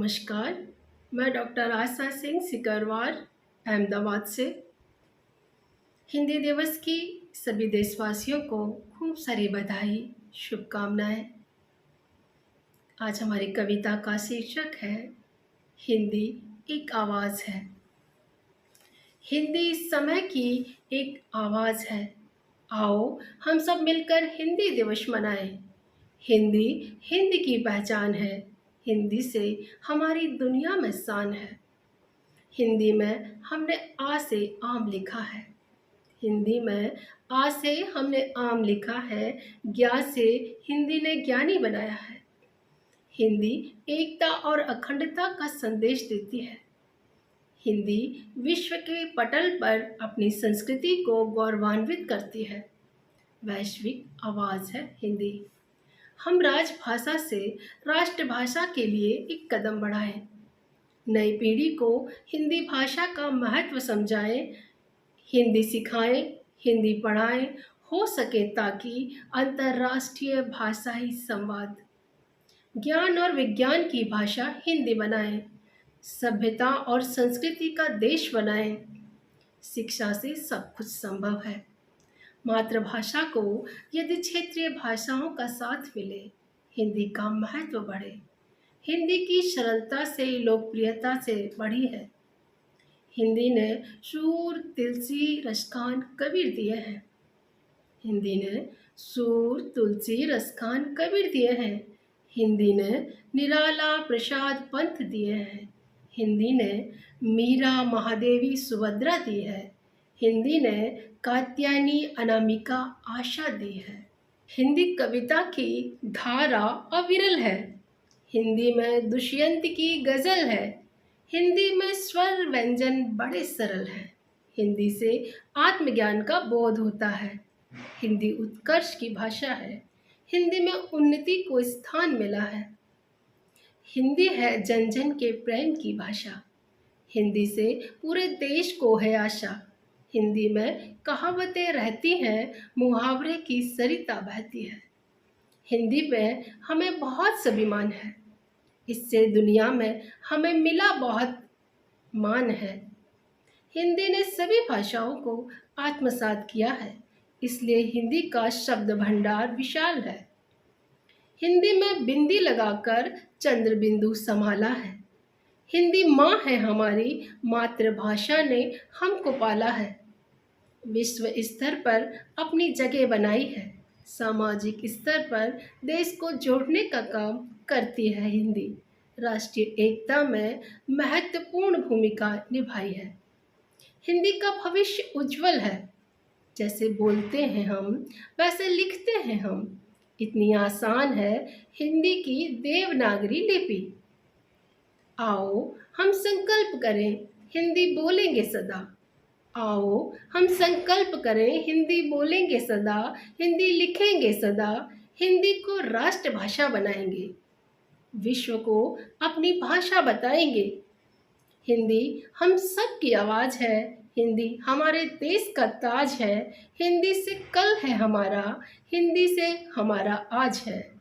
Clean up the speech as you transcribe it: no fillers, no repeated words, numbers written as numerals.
नमस्कार, मैं डॉक्टर आशा सिंह सिकरवार अहमदाबाद से। हिंदी दिवस की सभी देशवासियों को खूब सारी बधाई, शुभकामनाएं। आज हमारी कविता का शीर्षक है हिंदी एक आवाज़ है। हिंदी समय की एक आवाज़ है। आओ हम सब मिलकर हिंदी दिवस मनाएं। हिंदी हिंद की पहचान है। हिंदी से हमारी दुनिया में शान है। हिंदी में हमने आ से आम लिखा है। हिंदी में आ से हमने आम लिखा है। ज्ञा से हिंदी ने ज्ञानी बनाया है। हिंदी एकता और अखंडता का संदेश देती है। हिंदी विश्व के पटल पर अपनी संस्कृति को गौरवान्वित करती है। वैश्विक आवाज़ है हिंदी। हम राजभाषा से राष्ट्रभाषा के लिए एक कदम बढ़ाएं। नई पीढ़ी को हिंदी भाषा का महत्व समझाएं, हिंदी सिखाएं, हिंदी पढ़ाएं, हो सके ताकि अंतर्राष्ट्रीय भाषाई संवाद। ज्ञान और विज्ञान की भाषा हिंदी बनाएं, सभ्यता और संस्कृति का देश बनाएं। शिक्षा से सब कुछ संभव है। मातृभाषा को यदि क्षेत्रीय भाषाओं का साथ मिले, हिंदी का महत्व बढ़े। हिंदी की सरलता से लोकप्रियता से बढ़ी है। हिंदी ने सूर, तुलसी, रसखान, कबीर दिए हैं। हिंदी ने सूर, तुलसी, रसखान, कबीर दिए हैं। हिंदी ने निराला, प्रसाद, पंथ दिए हैं। हिंदी ने मीरा, महादेवी, सुभद्रा दी है। हिंदी ने कात्यायनी, अनामिका, आशा दी है। हिंदी कविता की धारा अविरल है। हिंदी में दुष्यंत की गज़ल है। हिंदी में स्वर व्यंजन बड़े सरल हैं। हिंदी से आत्मज्ञान का बोध होता है। हिंदी उत्कर्ष की भाषा है। हिंदी में उन्नति को स्थान मिला है। हिंदी है जन जन के प्रेम की भाषा। हिंदी से पूरे देश को है आशा। हिंदी में कहावतें रहती हैं, मुहावरे की सरिता बहती है। हिंदी पे हमें बहुत स्वाभिमान है। इससे दुनिया में हमें मिला बहुत मान है। हिंदी ने सभी भाषाओं को आत्मसात किया है, इसलिए हिंदी का शब्द भंडार विशाल है। हिंदी में बिंदी लगाकर चंद्र बिंदु संभाला है। हिंदी माँ है हमारी, मातृभाषा ने हमको पाला है। विश्व स्तर पर अपनी जगह बनाई है। सामाजिक स्तर पर देश को जोड़ने का काम करती है हिंदी। राष्ट्रीय एकता में महत्वपूर्ण भूमिका निभाई है। हिंदी का भविष्य उज्जवल है। जैसे बोलते हैं हम, वैसे लिखते हैं हम। इतनी आसान है हिंदी की देवनागरी लिपि। आओ हम संकल्प करें, हिंदी बोलेंगे सदा। आओ हम संकल्प करें, हिंदी बोलेंगे सदा, हिंदी लिखेंगे सदा, हिंदी को राष्ट्रभाषा बनाएंगे, विश्व को अपनी भाषा बताएंगे। हिंदी हम सब की आवाज़ है। हिंदी हमारे देश का ताज है। हिंदी से कल है हमारा, हिंदी से हमारा आज है।